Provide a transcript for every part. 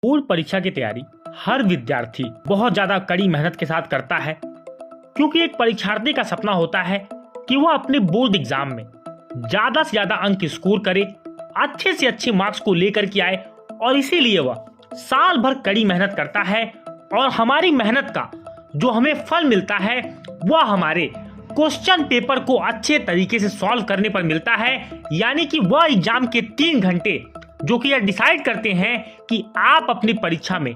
Board परीक्षा की तैयारी हर विद्यार्थी बहुत ज्यादा कड़ी मेहनत के साथ करता है, क्योंकि एक परीक्षार्थी का सपना होता है कि वह अपने बोर्ड एग्जाम में ज्यादा से ज्यादा अंक स्कोर करे, अच्छे से अच्छे मार्क्स को लेकर के आए, और इसीलिए वह साल भर कड़ी मेहनत करता है। और हमारी मेहनत का जो हमें फल मिलता है वह हमारे क्वेश्चन पेपर को अच्छे तरीके से सॉल्व करने पर मिलता है। यानी कि वह एग्जाम के 3 घंटे जो कि यह डिसाइड करते हैं कि आप अपनी परीक्षा में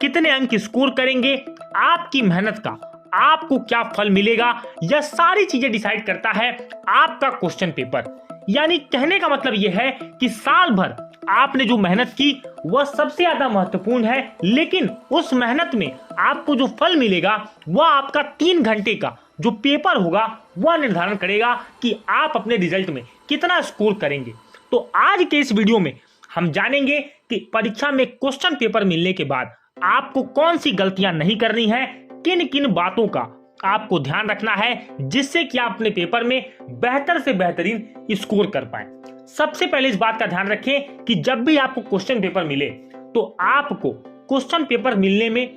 कितने अंक स्कोर करेंगे, आपकी मेहनत का आपको क्या फल मिलेगा, यह सारी चीजें डिसाइड करता है आपका क्वेश्चन पेपर। यानी कहने का मतलब यह है कि साल भर आपने जो मेहनत की वह सबसे ज्यादा महत्वपूर्ण है, लेकिन उस मेहनत में आपको जो फल मिलेगा वह आपका 3 घंटे का जो पेपर होगा वह निर्धारण करेगा कि आप अपने रिजल्ट में कितना स्कोर करेंगे। तो आज के इस वीडियो में हम जानेंगे कि परीक्षा में क्वेश्चन पेपर मिलने के बाद आपको कौन सी गलतियां नहीं करनी है, किन किन बातों का आपको ध्यान रखना है, जिससे कि आप अपने पेपर में बेहतर से बेहतरीन स्कोर कर पाए। सबसे पहले इस बात का ध्यान रखें कि जब भी आपको क्वेश्चन पेपर मिले तो आपको क्वेश्चन पेपर मिलने में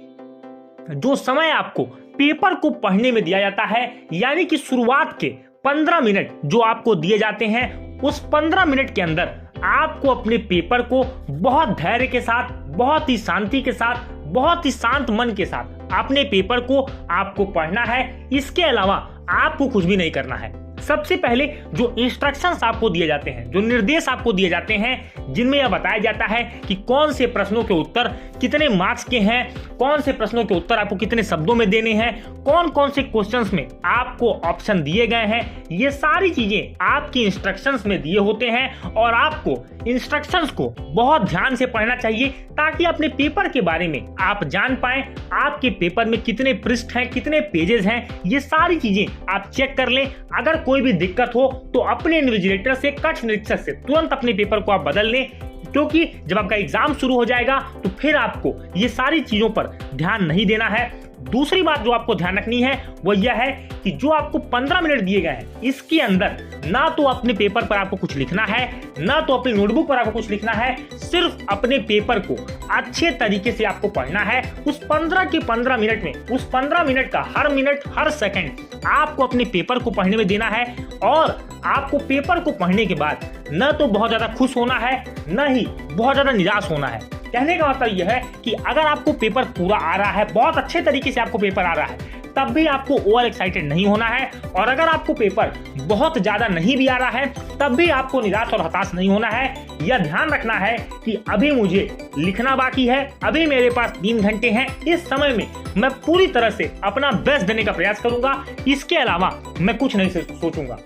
जो समय आपको पेपर को पढ़ने में दिया जाता है, यानी कि शुरुआत के 15 मिनट जो आपको दिए जाते हैं, उस 15 मिनट के अंदर आपको अपने पेपर को बहुत धैर्य के साथ, बहुत ही शांति के साथ, बहुत ही शांत मन के साथ अपने पेपर को आपको पढ़ना है। इसके अलावा आपको कुछ भी नहीं करना है। सबसे पहले जो इंस्ट्रक्शंस आपको दिए जाते हैं, जो निर्देश आपको दिए जाते हैं, जिनमें यह बताया जाता है कि कौन से प्रश्नों के उत्तर कितने मार्क्स के हैं, कौन से प्रश्नों के उत्तर आपको कितने शब्दों में देने हैं, कौन कौन से क्वेश्चंस में आपको ऑप्शन दिए गए हैं, ये सारी चीजें आपकी इंस्ट्रक्शंस में दिए होते हैं। और आपको इंस्ट्रक्शंस को बहुत ध्यान से पढ़ना चाहिए ताकि अपने पेपर के बारे में आप जान पाएं, आपके पेपर में कितने पृष्ठ हैं, कितने पेजेस हैं, ये सारी चीजें आप चेक कर लें। अगर कोई भी दिक्कत हो तो अपने इन्विजिलेटर से, कक्ष निरीक्षक से तुरंत अपने पेपर को आप बदल लें, क्योंकि जब आपका एग्जाम शुरू हो जाएगा तो फिर आपको ये सारी चीजों पर ध्यान नहीं देना है। दूसरी बात जो आपको ध्यान रखनी है वो यह है कि जो आपको 15 मिनट दिए गए हैं, इसके अंदर ना तो अपने पेपर पर आपको कुछ लिखना है, ना तो अपनी नोटबुक पर आपको कुछ लिखना है, सिर्फ अपने पेपर को अच्छे तरीके से आपको पढ़ना है। उस 15 के 15 मिनट में, उस 15 मिनट का हर मिनट, हर सेकंड आपको अपने पेपर को पढ़ने में देना है। और आपको पेपर को पढ़ने के बाद न तो बहुत ज्यादा खुश होना है, न ही बहुत ज्यादा निराश होना है। कहने का मतलब यह है कि अगर आपको पेपर पूरा आ रहा है, बहुत अच्छे तरीके से आपको पेपर आ रहा है, तब भी आपको ओवर एक्साइटेड नहीं होना है। और अगर आपको पेपर बहुत ज्यादा नहीं भी आ रहा है, तब भी आपको निराश और हताश नहीं होना है। यह ध्यान रखना है कि अभी मुझे लिखना बाकी है, अभी मेरे पास 3 घंटे हैं, इस समय में मैं पूरी तरह से अपना बेस्ट देने का प्रयास करूंगा, इसके अलावा मैं कुछ नहीं सोचूंगा।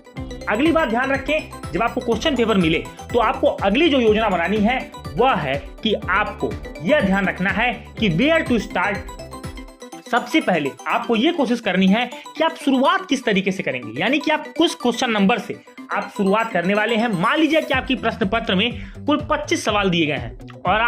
अगली बात ध्यान रखें, जब आपको क्वेश्चन पेपर मिले तो आपको अगली जो योजना बनानी है वह है कि आपको यह ध्यान रखना है कि वेयर टू स्टार्ट। सबसे पहले आपको यह कोशिश करनी है कि आप शुरुआत किस तरीके से करेंगे, यानी कि आप कुछ क्वेश्चन नंबर से आप शुरुआत करने वाले हैं। मान लीजिए कि आपकी प्रश्न पत्र में कुल 25 सवाल दिए गए हैं और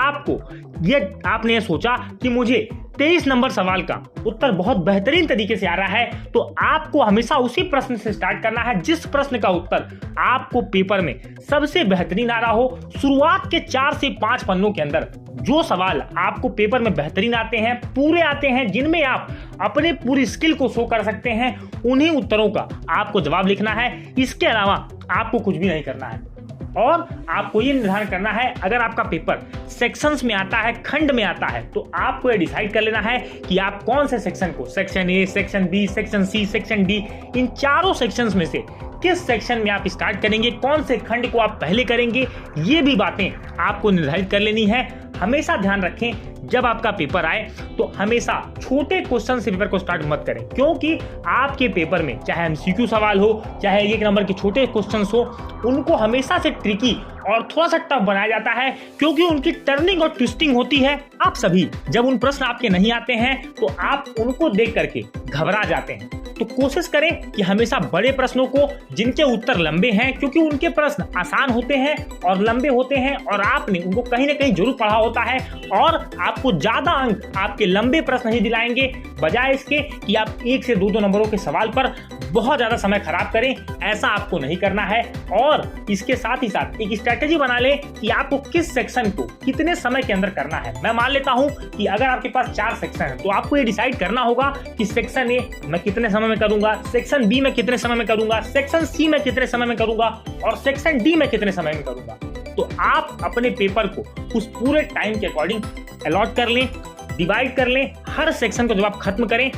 आपने ये सोचा कि मुझे 23 नंबर सवाल का उत्तर बहुत बेहतरीन तरीके से आ रहा है, तो आपको हमेशा उसी प्रश्न से स्टार्ट करना है जिस प्रश्न का उत्तर आपको पेपर में सबसे बेहतरीन आ रहा हो। शुरुआत के 4 से 5 पन्नों के अंदर जो सवाल आपको पेपर में बेहतरीन आते हैं, पूरे आते हैं, जिनमें आप अपने पूरी स्किल को शो कर सकते हैं, उन्हीं उत्तरों का आपको जवाब लिखना है। इसके अलावा आपको कुछ भी नहीं करना है। और आपको ये निर्धारण करना है, अगर आपका पेपर सेक्शंस में आता है, खंड में आता है, तो आपको ये डिसाइड कर लेना है कि आप कौन से सेक्शन को, section A, section B, section C, section D, इन चारों सेक्शंस में से किस सेक्शन में आप स्टार्ट करेंगे, कौन से खंड को आप पहले करेंगे, ये भी बातें आपको निर्धारित कर लेनी है। हमेशा ध्यान रखें, जब आपका पेपर आए तो हमेशा छोटे क्वेश्चन से पेपर को स्टार्ट मत करें, क्योंकि आपके पेपर में चाहे एमसीक्यू सवाल हो, चाहे 1 नंबर के छोटे क्वेश्चंस हो, उनको हमेशा से ट्रिकी और थोड़ा सा टफ बनाया जाता है, क्योंकि उनकी टर्निंग और ट्विस्टिंग होती है। आप सभी जब उन प्रश्न आपके नहीं आते हैं तो आप उनको देख करके घबरा जाते हैं। तो कोशिश करें कि हमेशा बड़े प्रश्नों को, जिनके उत्तर लंबे हैं, क्योंकि उनके प्रश्न आसान होते हैं और लंबे होते हैं और आपने उनको कहीं ना कहीं जरूर पढ़ा होता है, और आपको ज्यादा अंक आपके लंबे प्रश्न नहीं दिलाएंगे, बजाय इसके कि आप 1 से 2 नंबरों के सवाल पर बहुत ज्यादा समय खराब करें। ऐसा आपको नहीं करना है। और इसके साथ ही साथ एक स्ट्रेटेजी बना लें कि आपको किस सेक्शन को कितने समय के अंदर करना है। मैं मान लेता हूं कि अगर आपके पास 4 सेक्शन है तो आपको ये डिसाइड करना होगा कि सेक्शन ए मैं कितने समय में करूंगा, सेक्शन बी में कितने समय में करूंगा, सेक्शन सी में कितने समय में करूंगा और सेक्शन डी में कितने समय में करूंगा। तो आप अपने पेपर को उस पूरे टाइम के अकॉर्डिंग अलॉट कर लें, डिवाइड कर लें। हर सेक्शन को जब आप खत्म करें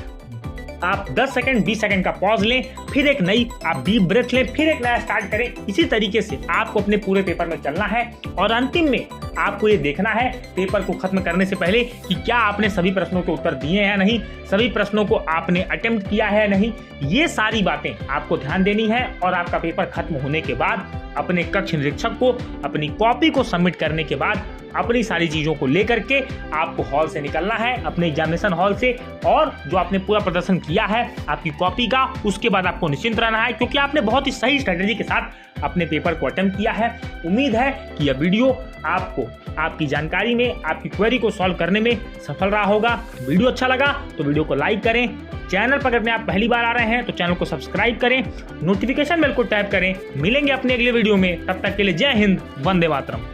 आप 10 सेकंड 20 सेकंड का पॉज लें, फिर एक नई आप डीप ब्रेथ लें, फिर एक नया स्टार्ट करें। इसी तरीके से आपको अपने पूरे पेपर में चलना है और अंतिम में आपको ये देखना है पेपर को खत्म करने से पहले कि क्या आपने सभी प्रश्नों के उत्तर दिए हैं या नहीं, सभी प्रश्नों को आपने अटेम्प्ट किया है या नहीं। ये सारी बातें आपको ध्यान देनी है और आपका पेपर खत्म होने के बाद अपने कक्ष निरीक्षक को अपनी कॉपी को सबमिट करने के बाद अपनी सारी चीजों को लेकर के आपको हॉल से निकलना है, अपने एग्जामिनेशन हॉल से। और जो आपने पूरा प्रदर्शन किया है आपकी कॉपी का, उसके बाद आपको निश्चिंत रहना है क्योंकि आपने बहुत ही सही स्ट्रेटेजी के साथ अपने पेपर को अटेम्प्ट किया है। उम्मीद है कि यह वीडियो आपको आपकी जानकारी में, आपकी क्वेरी को सॉल्व करने में सफल रहा होगा। वीडियो अच्छा लगा तो वीडियो को लाइक करें। चैनल पर अगर आप पहली बार आ रहे हैं तो चैनल को सब्सक्राइब करें, नोटिफिकेशन बेल को टैप करें। मिलेंगे अपने अगले वीडियो में, तब तक के लिए जय हिंद, वंदे मातरम।